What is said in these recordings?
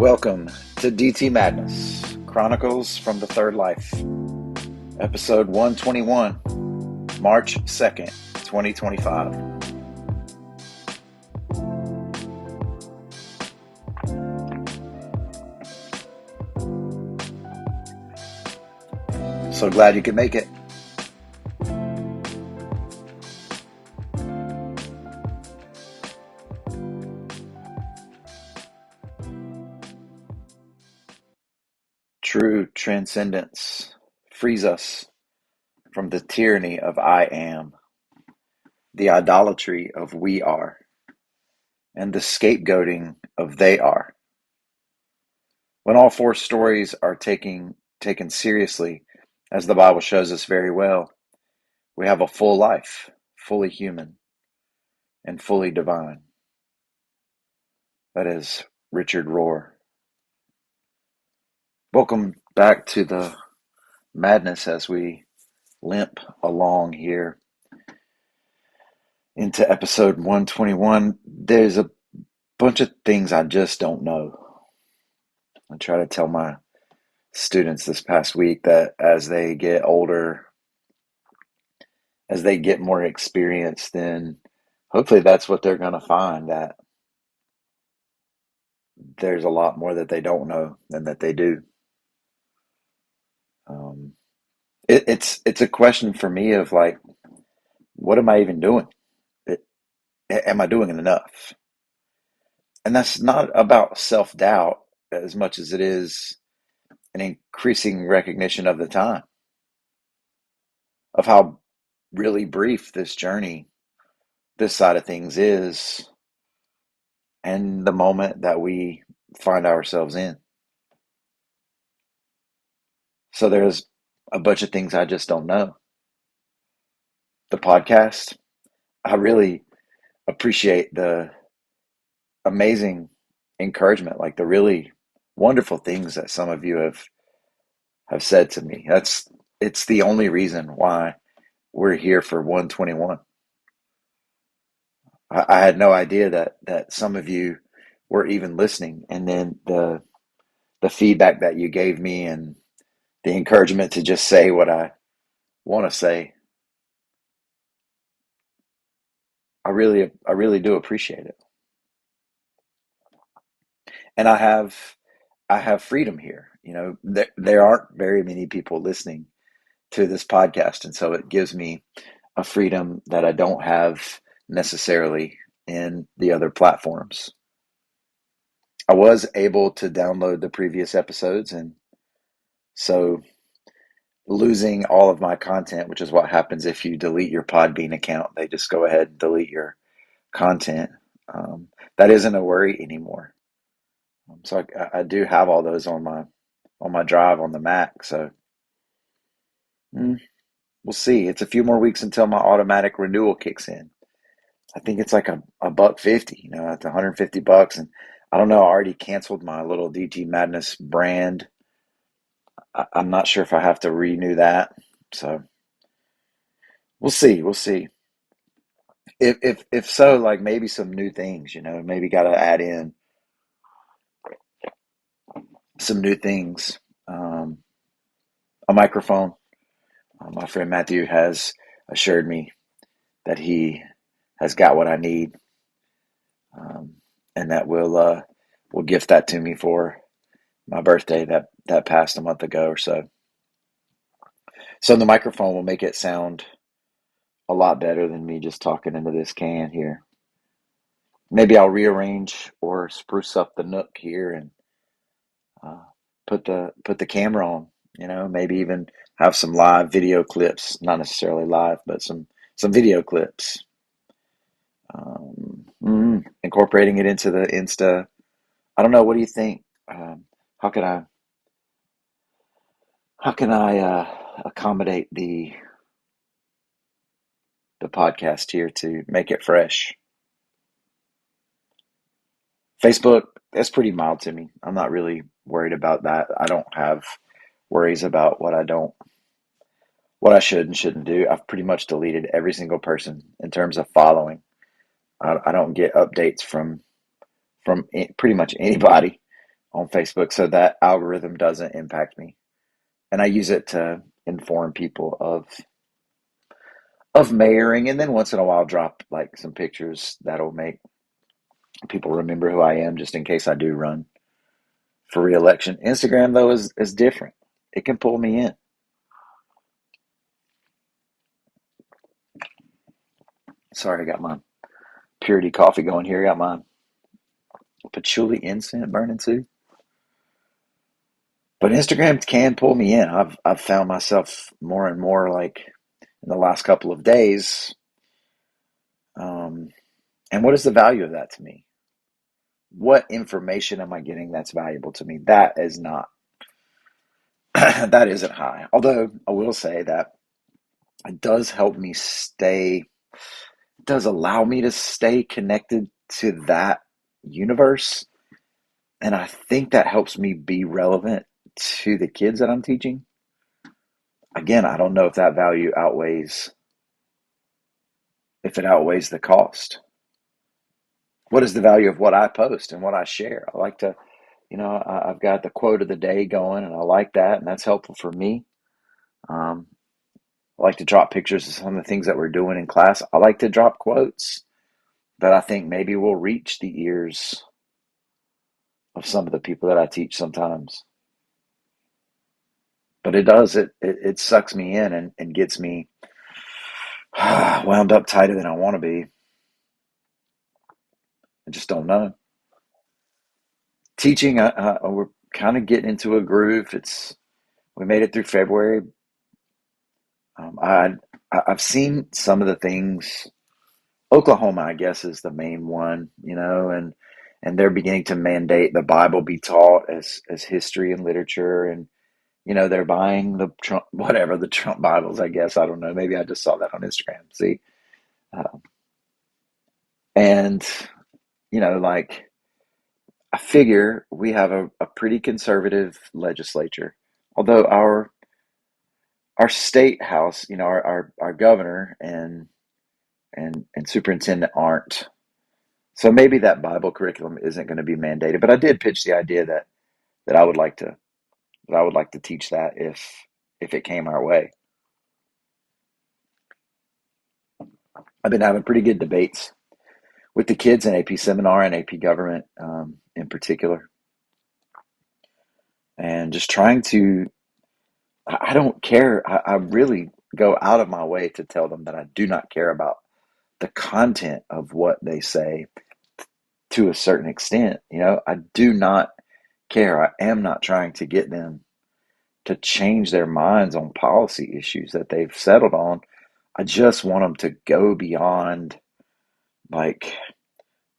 Welcome to DT Madness, Chronicles from the Third Life, episode 121, March 2nd, 2025. So glad you could make it. True transcendence frees us from the tyranny of I am, the idolatry of we are, and the scapegoating of they are. When all four stories are taken seriously, as the Bible shows us very well, we have a full life, fully human and fully divine. That is Richard Rohr. Welcome back to the madness as we limp along here into episode 121. There's a bunch of things I just don't know. I try to tell my students this past week that as they get older, as they get more experience, then hopefully that's what they're going to find, that there's a lot more that they don't know than that they do. Um, it's a question for me of like, what am I even doing? It, am I doing enough? And that's not about self-doubt as much as it is an increasing recognition of the time, of how really brief this journey, this side of things is, and the moment that we find ourselves in. So there's a bunch of things I just don't know. The podcast, I really appreciate the amazing encouragement, like the really wonderful things that some of you have said to me. It's the only reason why we're here for 121. I had no idea that some of you were even listening, and then the feedback that you gave me and the encouragement to just say what I want to say. I really do appreciate it. And I have freedom here. You know, there aren't very many people listening to this podcast, and so it gives me a freedom that I don't have necessarily in the other platforms. I was able to download the previous episodes, and so losing all of my content, which is what happens if you delete your Podbean account. They just go ahead and delete your content. That isn't a worry anymore. So I do have all those on my drive on the Mac. So mm, we'll see. It's a few more weeks until my automatic renewal kicks in. I think it's like a buck 50. You know, it's $150, and I don't know. I already canceled my little DT Madness brand. I'm not sure if I have to renew that. So we'll see. We'll see. If so, like maybe some new things. You know, maybe got to add in some new things. A microphone. My friend Matthew has assured me that he has got what I need, um, and that will gift that to me for my birthday that passed a month ago or so. So the microphone will make it sound a lot better than me just talking into this can here. Maybe I'll rearrange or spruce up the nook here and uh, put the camera on. You know, maybe even have some live video clips, not necessarily live, but some video clips. Incorporating it into the Insta. I don't know. What do you think? How can I accommodate the podcast here to make it fresh? Facebook, that's pretty mild to me. I'm not really worried about that. I don't have worries about what I should and shouldn't do. I've pretty much deleted every single person in terms of following. I don't get updates from pretty much anybody on Facebook so that algorithm doesn't impact me. And I use it to inform people of mayoring, and then once in a while drop like some pictures that'll make people remember who I am just in case I do run for reelection. Instagram though is different. It can pull me in. Sorry, I got my purity coffee going here. I got my patchouli incense burning too. But Instagram can pull me in. I've found myself more and more like in the last couple of days. Um, and what is the value of that to me? What information am I getting that's valuable to me? That is not that isn't high. Although I will say that it does help me stay, it does allow me to stay connected to that universe. And I think that helps me be relevant to the kids that I'm teaching. Again, I don't know if that value outweighs, if it outweighs the cost. What is the value of what I post and what I share? I like to, I've got the quote of the day going, and I like that, and that's helpful for me. Um, I like to drop pictures of some of the things that we're doing in class. I like to drop quotes that I think maybe will reach the ears of some of the people that I teach sometimes. But it does, it sucks me in and gets me wound up tighter than I want to be. I just don't know. Teaching, we're kind of getting into a groove. We made it through February. Um, I I've seen some of the things. Oklahoma, I guess, is the main one, and they're beginning to mandate the Bible be taught as history and literature, and they're buying the Trump, whatever, the Trump Bibles. I guess, I don't know. Maybe I just saw that on Instagram. See, uh, and like, I figure we have a pretty conservative legislature, although our state house, our governor and superintendent aren't. So maybe that Bible curriculum isn't going to be mandated. But I did pitch the idea that I would like to that I would like to teach that if it came our way. I've been having pretty good debates with the kids in AP Seminar and AP Government, in particular, and just trying to. I don't care. I really go out of my way to tell them that I do not care about the content of what they say to a certain extent. I do not care. I am not trying to get them to change their minds on policy issues that they've settled on. I just want them to go beyond like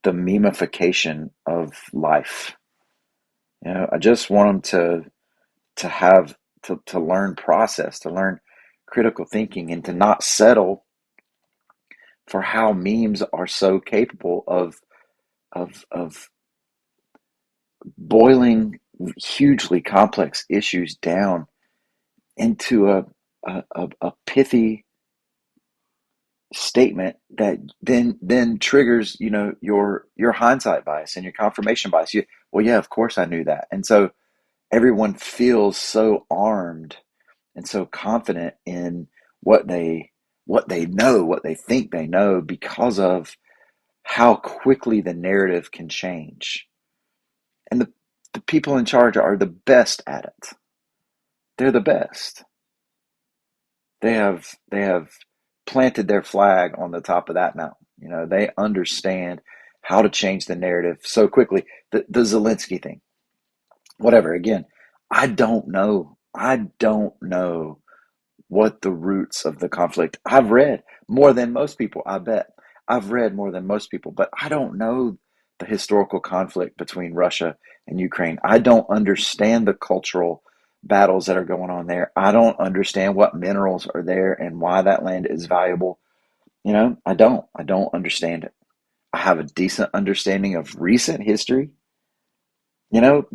the memification of life. I just want them to have to learn process, to learn critical thinking, and to not settle for how memes are so capable of boiling hugely complex issues down into a pithy statement that then triggers your hindsight bias and your confirmation bias. Well, yeah, of course I knew that. And so everyone feels so armed and so confident in what they know, what they think they know, because of how quickly the narrative can change. And the people in charge are the best at it. They're the best. They have planted their flag on the top of that mountain. They understand how to change the narrative so quickly. The Zelensky thing, whatever. Again, I don't know. I don't know what the roots of the conflict. I've read more than most people, I bet. I've read more than most people, but I don't know the historical conflict between Russia and Ukraine. I don't understand the cultural battles that are going on there. I don't understand what minerals are there and why that land is valuable. I don't understand it. I have a decent understanding of recent history, you know,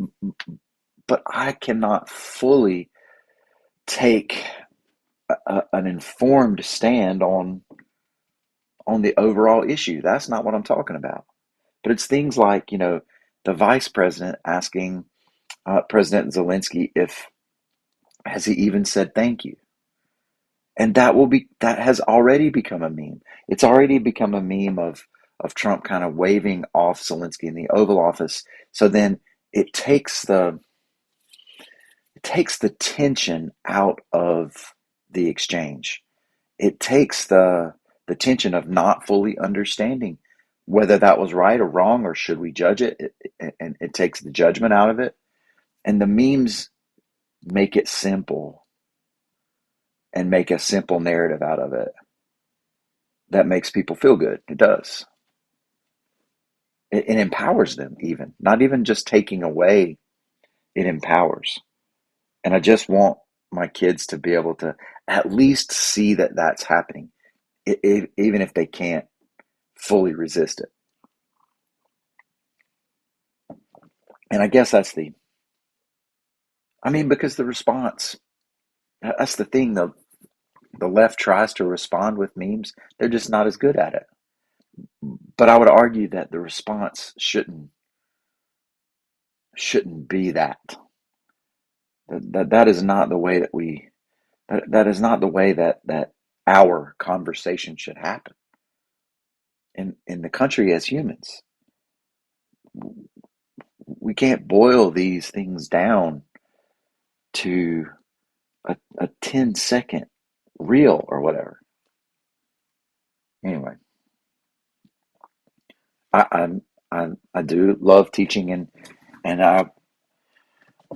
but I cannot fully take an informed stand on the overall issue. That's not what I'm talking about. But it's things like, the vice president asking President Zelensky if has he even said thank you? And that has already become a meme. It's already become a meme of Trump kind of waving off Zelensky in the Oval Office. So then it takes the it takes the tension out of the exchange. It takes the tension of not fully understanding whether that was right or wrong or should we judge and it takes the judgment out of it. And the memes make it simple and make a simple narrative out of it that makes people feel good. It does. It empowers them, even not even just taking away, it empowers. And I just want my kids to be able to at least see that that's happening, even if they can't fully resist it. And I guess I mean, because the response, that's the thing. The left tries to respond with memes. They're just not as good at it. But I would argue that the response shouldn't be that. That is not the way that is not the way that our conversation should happen in the country as humans. We can't boil these things down to a 10-second reel or whatever. Anyway, I I'm, I do love teaching and I'm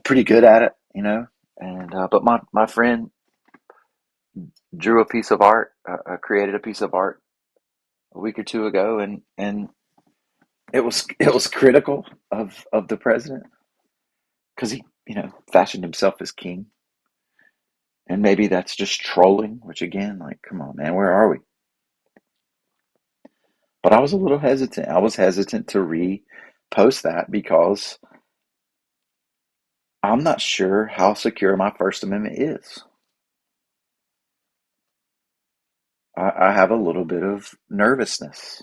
pretty good at it, you know. And but my friend drew a piece of art, created a piece of art a week or two ago, and it was critical of the president because he fashioned himself as king, and maybe that's just trolling. Which again, like, come on, man, where are we? But I was a little hesitant. I was hesitant to repost that because I'm not sure how secure my First Amendment is. I have a little bit of nervousness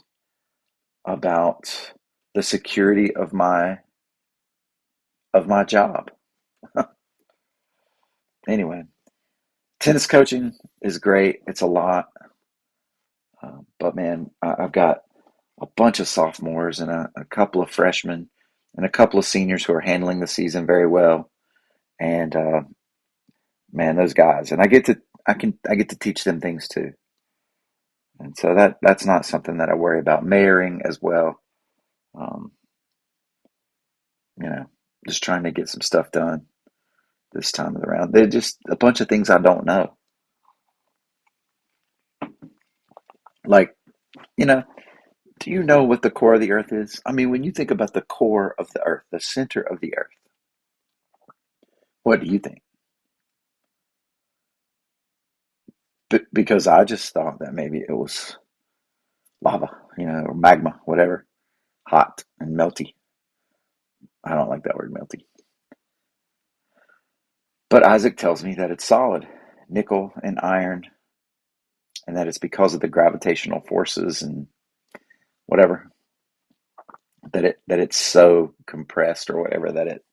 about the security of my job. Anyway, tennis coaching is great. It's a lot, but man, I've got a bunch of sophomores and a couple of freshmen and a couple of seniors who are handling the season very well. And man, those guys, and I get to teach them things too. And so that's not something that I worry about. Mayoring as well. Um, you know, just trying to get some stuff done this time of the round. They're just a bunch of things I don't know. Like, you know, do you know what the core of the earth is? I mean, when you think about the core of the earth, the center of the earth, what do you think? Because I just thought that maybe it was lava, or magma, whatever, hot and melty. I don't like that word melty. But Isaac tells me that it's solid, nickel and iron, and that it's because of the gravitational forces and whatever that it's so compressed or whatever that it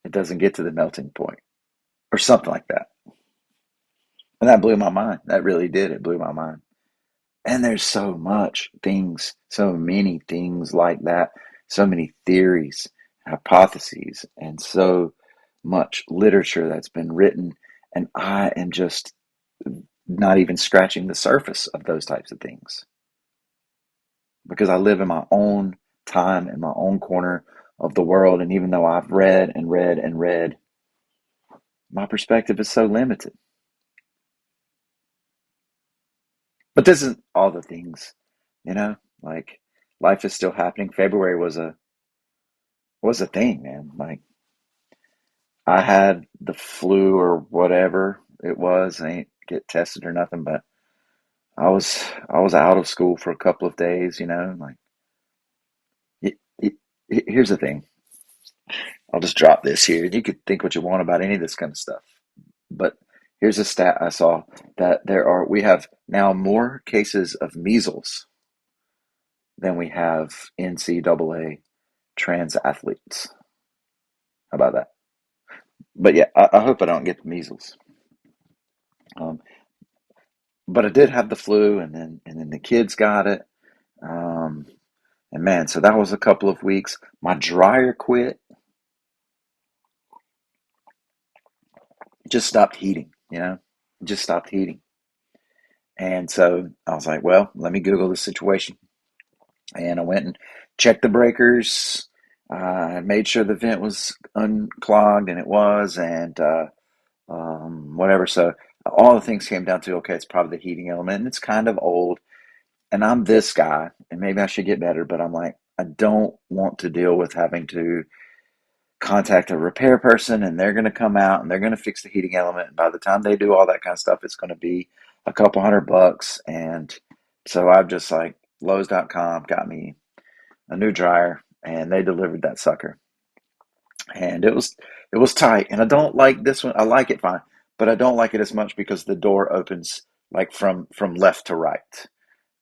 doesn't get to the melting point or something like that. And that blew my mind. That really did. It blew my mind. And there's so many things like that, so many theories, hypotheses, and so much literature that's been written. And I am just not even scratching the surface of those types of things because I live in my own time, in my own corner of the world. And even though I've read and read and read, my perspective is so limited. But this isn't all the things, you know, like life is still happening. February was a thing, man. Like I had the flu or whatever it was. I ain't get tested or nothing, but I was out of school for a couple of days, like it, it, here's the thing. I'll just drop this here. You could think what you want about any of this kind of stuff. But here's a stat I saw that we have now more cases of measles than we have NCAA trans athletes. about that? But yeah, I hope I don't get the measles. Um, but I did have the flu, and then the kids got it. Um, and man, so that was a couple of weeks. My dryer quit, just stopped heating. Just stopped heating. And so I was like, well, let me Google the situation. And I went and checked the breakers. I made sure the vent was unclogged, and it was, and whatever. So all the things came down to, okay, it's probably the heating element, and it's kind of old. And I'm this guy, and maybe I should get better, but I'm like, I don't want to deal with having to contact a repair person, and they're going to come out and they're going to fix the heating element. And by the time they do all that kind of stuff, it's going to be a couple $100. And so I've just like Lowe's.com got me a new dryer, and they delivered that sucker. And it was tight. And I don't like this one. I like it fine, but I don't like it as much because the door opens like from left to right,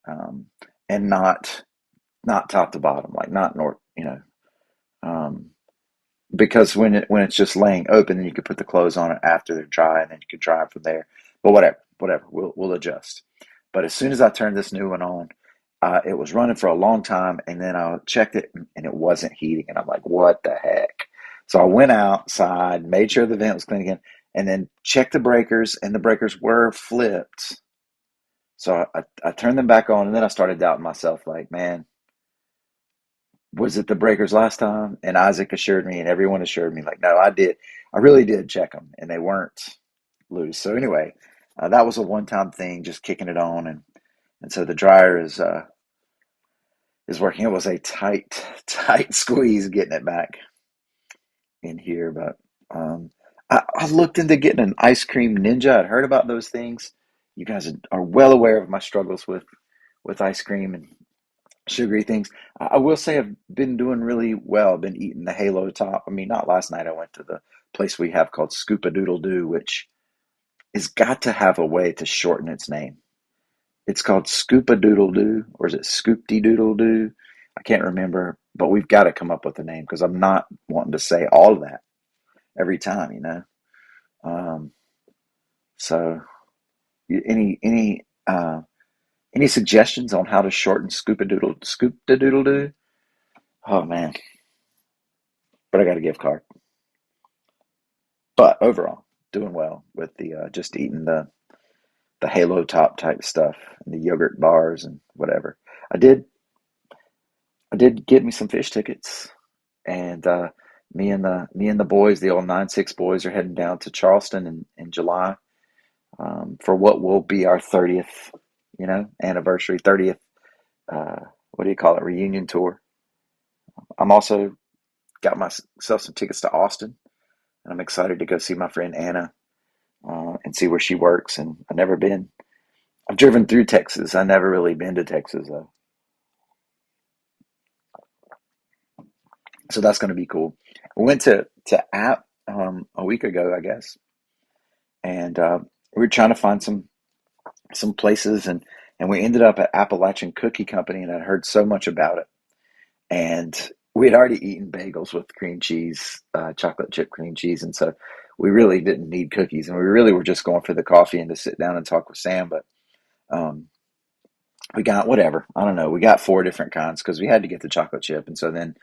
um, and not top to bottom, like not north. Um, because when it's just laying open, then you could put the clothes on it after they're dry, and then you could dry them from there. But whatever, we'll adjust. But as soon as I turned this new one on, it was running for a long time, and then I checked it, and it wasn't heating, and I'm like, what the heck? So I went outside, made sure the vent was clean again, and then checked the breakers, and the breakers were flipped. So I turned them back on, and then I started doubting myself, like, man, was it the breakers last time? And Isaac assured me, and everyone assured me, like, no, I did. I really did check them, and they weren't loose. So anyway, that was a one-time thing, just kicking it on, and so the dryer is working. It was a tight, tight squeeze getting it back in here, but I looked into getting an ice cream ninja. I'd heard about those things. You guys are well aware of my struggles with ice cream and sugary things. I will say I've been doing really well. I've been eating the Halo Top. I mean, not last night. I went to the place we have called Scoopa Doodle Doo, which has got to have a way to shorten its name. It's called Scoopa Doodle Doo, or is it Scoopty Doodle Doo? I can't remember, but we've got to come up with a name because I'm not wanting to say all of that every time. Um, so, any suggestions on how to shorten Scoop the Doodle Doo? Oh man, but I got a gift card. But overall, doing well with the just eating the Halo Top type stuff and the yogurt bars and whatever. I did I did get me some fish tickets, and me and the boys, the old 9-6 boys, are heading down to Charleston in July, for what will be our 30th, anniversary, 30th. What do you call it? Reunion tour. I'm also got myself some tickets to Austin, and I'm excited to go see my friend Anna, and see where she works. And I've never been. I've driven through Texas. I never really been to Texas though, so that's going to be cool. We went to App a week ago, I guess, and we were trying to find some places, and we ended up at Appalachian Cookie Company, and I heard so much about it, and we had already eaten bagels with cream cheese, chocolate chip cream cheese, and so we really didn't need cookies, and we really were just going for the coffee and to sit down and talk with Sam, but. Um, we got whatever. I don't know. We got four different kinds because we had to get the chocolate chip, and so then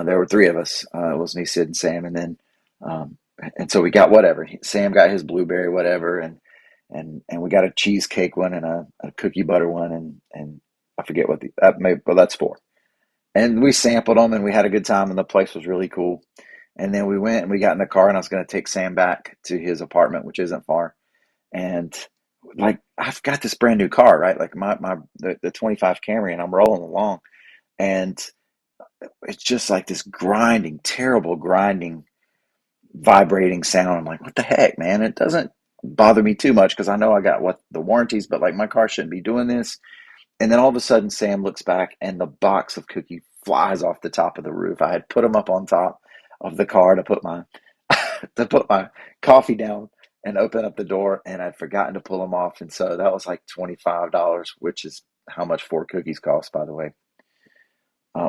there were three of us. It was me, Sid, and Sam, um, and so we got whatever. Sam got his blueberry whatever, and we got a cheesecake one and a cookie butter one, and I forget what well, that's four. And we sampled them, and we had a good time, and the place was really cool. And then we went and we got in the car, and I was going to take Sam back to his apartment, which isn't far, and like I've got this brand new car, right? Like the 25 Camry, and I'm rolling along, and it's just like this grinding, terrible grinding, vibrating sound. I'm like, what the heck, man? It doesn't bother me too much because I know I got what the warranties, but like my car shouldn't be doing this. And then all of a sudden, Sam looks back, and the box of cookie flies off the top of the roof. I had put them up on top of the car to put my coffee down and open up the door, and I'd forgotten to pull them off, and so that was like $25, which is how much four cookies cost, by the way,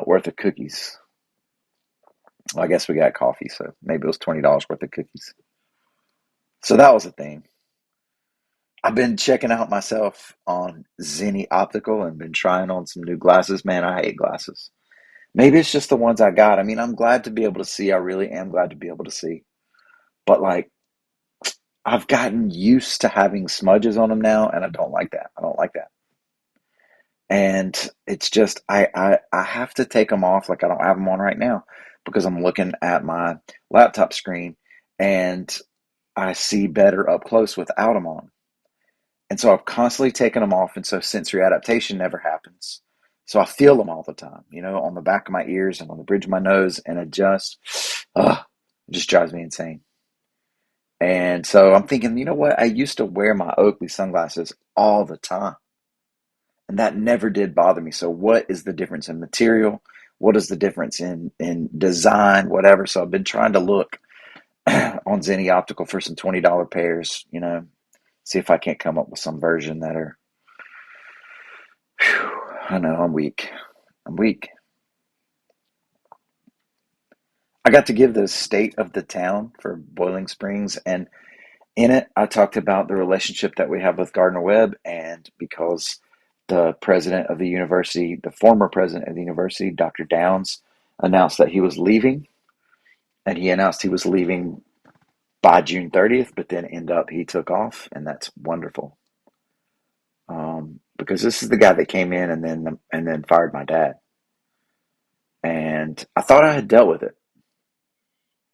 worth of cookies. Well, I guess we got coffee, so maybe it was $20 worth of cookies. So that was a thing. I've been checking out myself on Zenni Optical and been trying on some new glasses. Man, I hate glasses. Maybe it's just the ones I got. I mean, I'm glad to be able to see. I really am glad to be able to see. But like, I've gotten used to having smudges on them now, and I don't like that. I don't like that. And it's just I have to take them off. Like I don't have them on right now because I'm looking at my laptop screen and I see better up close without them on. And so I've constantly taken them off, and so sensory adaptation never happens. So I feel them all the time, on the back of my ears and on the bridge of my nose, and it just drives me insane. And so I'm thinking, you know what? I used to wear my Oakley sunglasses all the time, and that never did bother me. So what is the difference in material? What is the difference in design? Whatever. So I've been trying to look on Zenni Optical for some $20 pairs, see if I can't come up with some version that are. Whew, I know I'm weak. I'm weak. I got to give the state of the town for Boiling Springs, and in it, I talked about the relationship that we have with Gardner Webb, and because the president of the university, the former president of the university, Dr. Downs, announced that he was leaving, and he announced he was leaving by June 30th, but then he took off, and that's wonderful. Because this is the guy that came in and then fired my dad, and I thought I had dealt with it.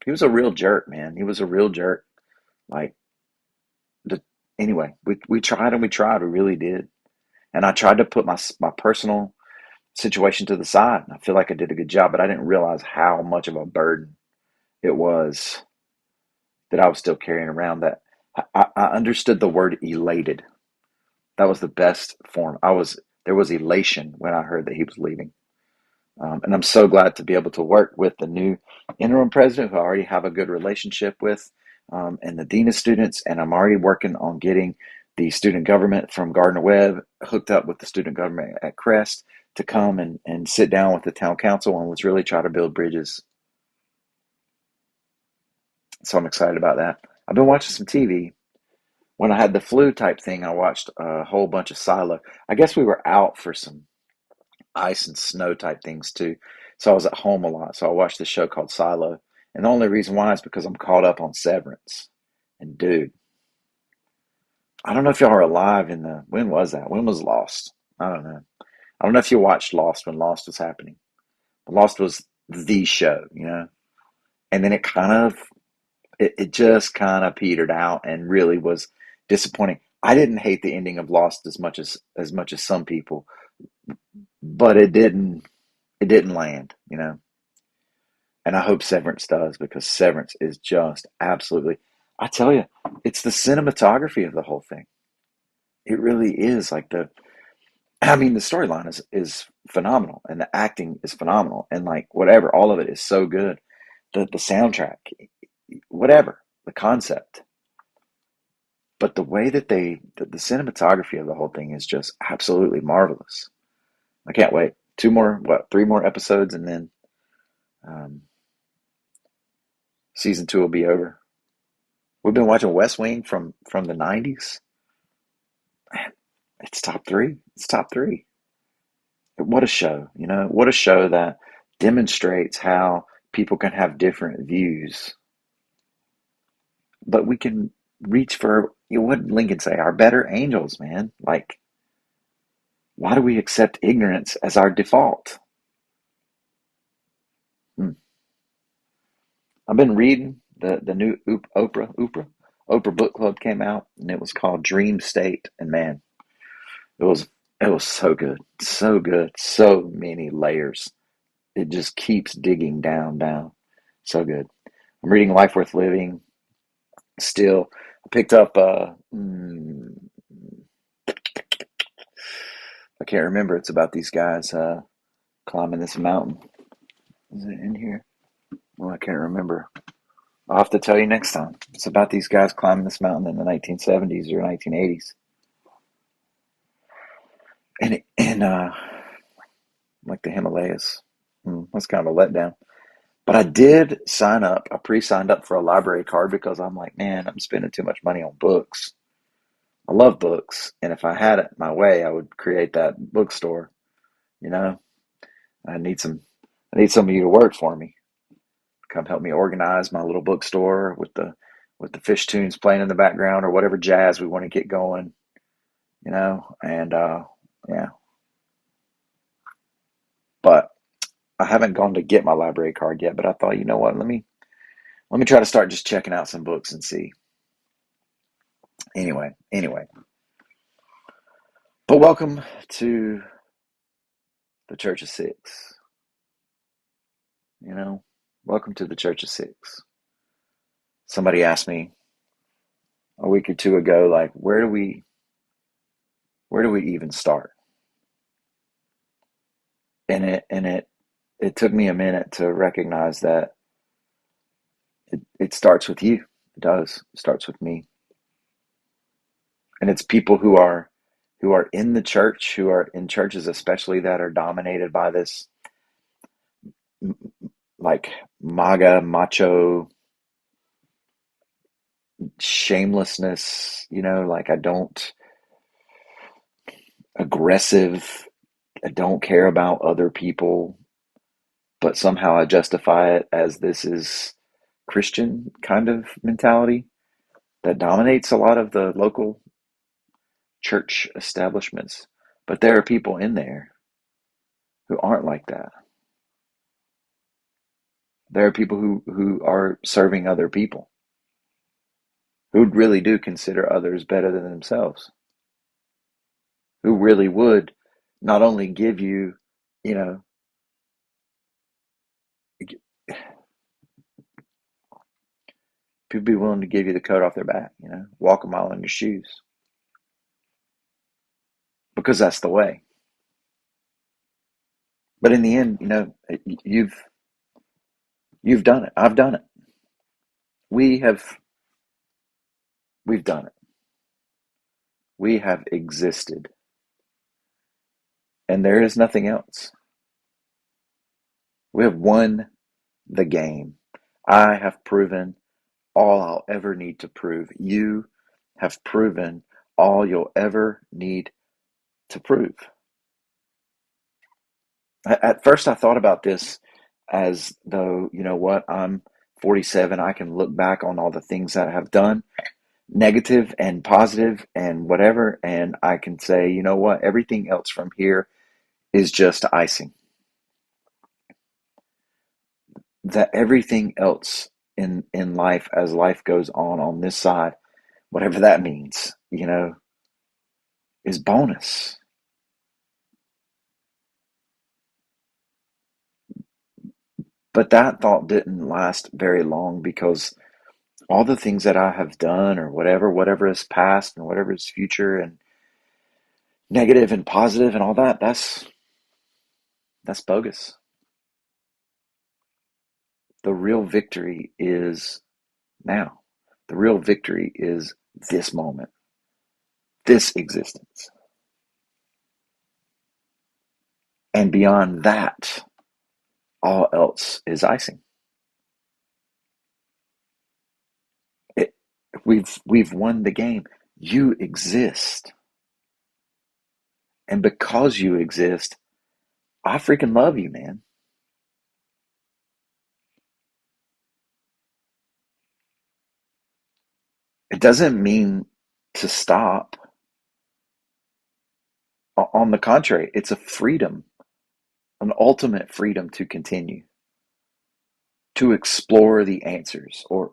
He was a real jerk, man. He was a real jerk. Like, the, anyway, we tried and we tried. We really did. And I tried to put my personal situation to the side. And I feel like I did a good job, but I didn't realize how much of a burden it was that I was still carrying around. That I understood the word elated. That was the best form. There was elation when I heard that he was leaving. And I'm so glad to be able to work with the new interim president who I already have a good relationship with, and the dean of students. And I'm already working on getting the student government from Gardner Webb hooked up with the student government at Crest to come and sit down with the town council and let's really try to build bridges. So I'm excited about that. I've been watching some TV. When I had the flu type thing, I watched a whole bunch of Silo. I guess we were out for some ice and snow type things too. So I was at home a lot. So I watched this show called Silo. And the only reason why is because I'm caught up on Severance. And dude, I don't know if y'all are alive when was that? When was Lost? I don't know. I don't know if you watched Lost when Lost was happening. Lost was the show. And then it just kind of petered out and really was disappointing. I didn't hate the ending of Lost as much as some people, but it didn't land. And I hope Severance does because Severance is just absolutely, I tell you, it's the cinematography of the whole thing. It really is like I mean, the storyline is phenomenal and the acting is phenomenal and like whatever, all of it is so good. The soundtrack, whatever, the concept, but the way that the cinematography of the whole thing is just absolutely marvelous. I can't wait. Three more episodes, and then um, season two will be over. We've been watching West Wing from the '90s. It's top three. It's top three. What a show, what a show that demonstrates how people can have different views, but we can reach for, what did Lincoln say? Our better angels, man. Like, why do we accept ignorance as our default? Hmm. I've been reading the new Oprah book club came out, and it was called Dream State, and man, it was it was so good, so many layers. It just keeps digging down. So good. I'm reading Life Worth Living still. I picked up I can't remember. It's about these guys climbing this mountain. Is it in here? Well, I can't remember. I'll have to tell you next time. It's about these guys climbing this mountain in the 1970s or 1980s. And like the Himalayas. That's kind of a letdown. But I did sign up. I pre-signed up for a library card because I'm like, man, I'm spending too much money on books. I love books, and if I had it my way, I would create that bookstore. You know, I need some. I need some of you to work for me. Come help me organize my little bookstore with the fish tunes playing in the background or whatever jazz we want to get going. And yeah, but I haven't gone to get my library card yet. But I thought, you know what? Let me try to start just checking out some books and see. Anyway, but welcome to the Church of Six. You know, welcome to the Church of Six. Somebody asked me a week or two ago, like, where do we even start? And it took me a minute to recognize that it starts with you. It does. It starts with me. And it's people who are in the church, who are in churches especially that are dominated by this like MAGA macho shamelessness, like I don't aggressive, I don't care about other people, but somehow I justify it as this is Christian kind of mentality that dominates a lot of the local church establishments. But there are people in there who aren't like that. There are people who are serving other people, who really do consider others better than themselves, who really would not only give you, you know, people be willing to give you the coat off their back, walk a mile in your shoes, because that's the way. But in the end, you've done it. I've done it. We have we've done it. We have existed, and there is nothing else. We have won the game. I have proven all I'll ever need to prove. You have proven all you'll ever need to prove. At first, I thought about this as though, you know what, I'm 47. I can look back on all the things that I have done, negative and positive and whatever, and I can say, you know what, everything else from here is just icing. That everything else in life, as life goes on this side, whatever that means, is bonus. But that thought didn't last very long, because all the things that I have done, or whatever is past and whatever is future and negative and positive and all that, that's bogus. The real victory is now. The real victory is this moment, this existence. And beyond that, all else is icing. It, we've won the game. You exist. And because you exist, I freaking love you, man. It doesn't mean to stop. On the contrary, it's a freedom, an ultimate freedom to continue, to explore the answers, or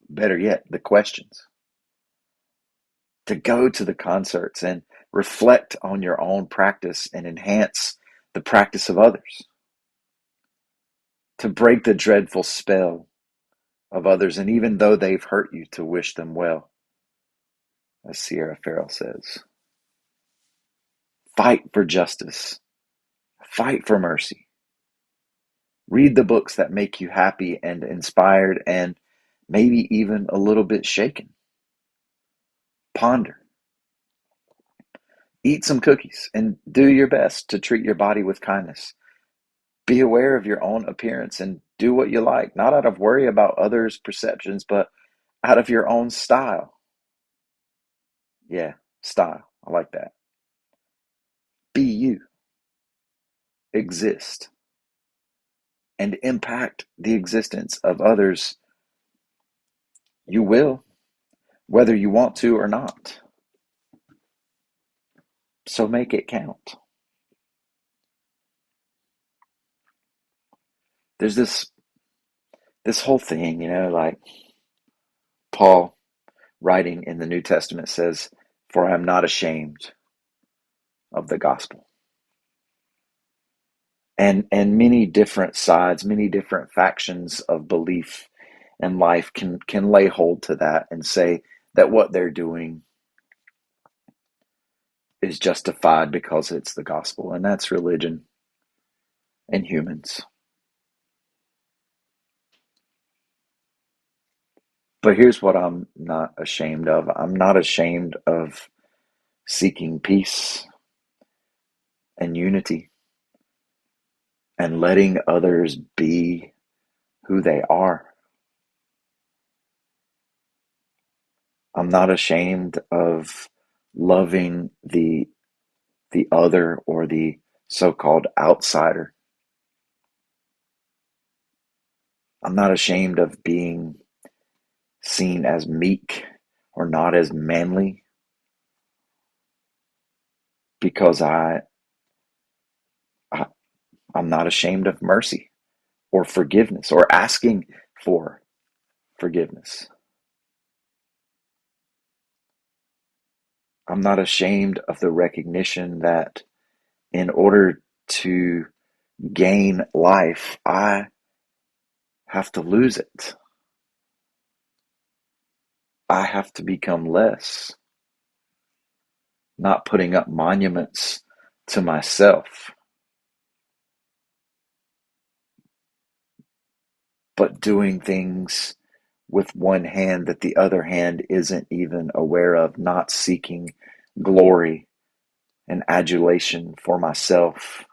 better yet, the questions, to go to the concerts and reflect on your own practice and enhance the practice of others, to break the dreadful spell of others, and even though they've hurt you, to wish them well, as Sierra Farrell says. Fight for justice, fight for mercy. Read the books that make you happy and inspired and maybe even a little bit shaken. Ponder. Eat some cookies and do your best to treat your body with kindness. Be aware of your own appearance and Do what you like, not out of worry about others' perceptions, but out of your own style. Yeah, style. I like that. Be you, exist, and impact the existence of others. You will, whether you want to or not. So make it count. There's this whole thing, like Paul writing in the New Testament says, "For I am not ashamed of the gospel." And many different sides, many different factions of belief and life can lay hold to that and say that what they're doing is justified because it's the gospel, and that's religion and humans. But here's what I'm not ashamed of. I'm not ashamed of seeking peace and unity and letting others be who they are. I'm not ashamed of loving the other or the so-called outsider. I'm not ashamed of being seen as meek or not as manly because I I'm not ashamed of mercy or forgiveness or asking for forgiveness. I'm not ashamed of the recognition that in order to gain life, I have to lose it. I have to become less, not putting up monuments to myself, but doing things with one hand that the other hand isn't even aware of, not seeking glory and adulation for myself,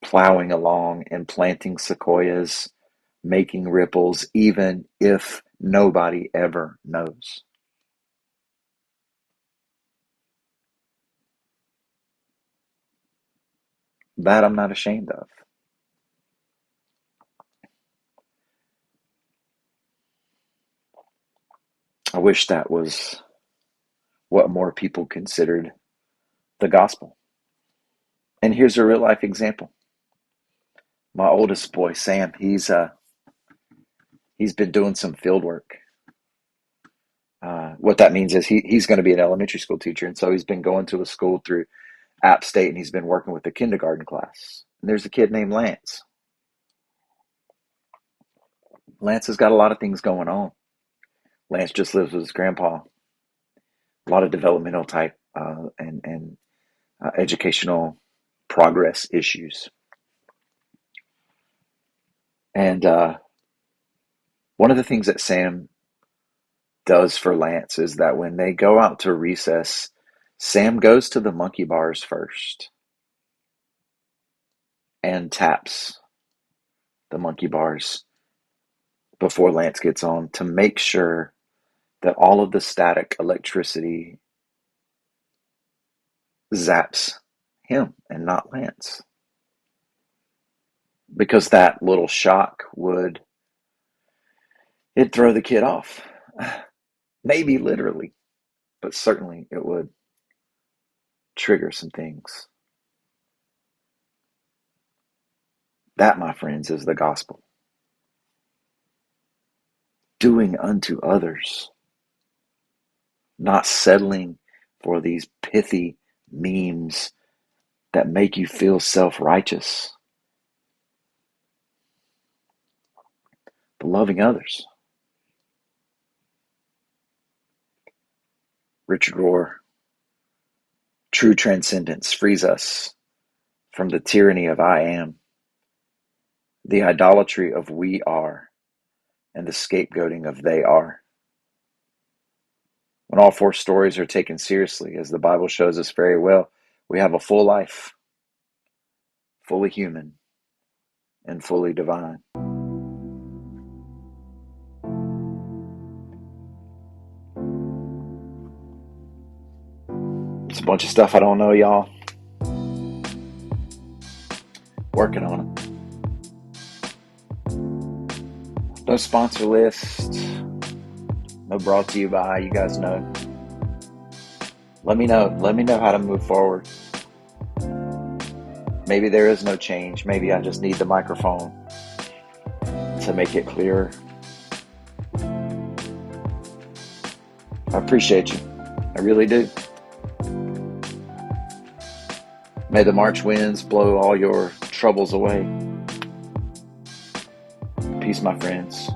plowing along and planting sequoias, making ripples, even if nobody ever knows. That I'm not ashamed of. I wish that was what more people considered the gospel. And here's a real life example. My oldest boy, Sam, he's been doing some field work. What that means is he's going to be an elementary school teacher, and so he's been going to a school through App State, and he's been working with the kindergarten class. And there's a kid named Lance. Lance has got a lot of things going on. Lance just lives with his grandpa. A lot of developmental type and educational progress issues. And one of the things that Sam does for Lance is that when they go out to recess, Sam goes to the monkey bars first and taps the monkey bars before Lance gets on to make sure that all of the static electricity zaps him and not Lance. Because that little shock it'd throw the kid off. Maybe literally, but certainly it would trigger some things. That, my friends, is the gospel. Doing unto others, not settling for these pithy memes that make you feel self-righteous, but loving others. Richard Rohr, true transcendence frees us from the tyranny of I am, the idolatry of we are, and the scapegoating of they are. When all four stories are taken seriously, as the Bible shows us very well, we have a full life, fully human, and fully divine. It's a bunch of stuff I don't know, y'all. Working on it. No sponsor list. No brought to you by. You guys know. Let me know. Let me know how to move forward. Maybe there is no change. Maybe I just need the microphone to make it clearer. I appreciate you. I really do. May the March winds blow all your troubles away. Peace, my friends.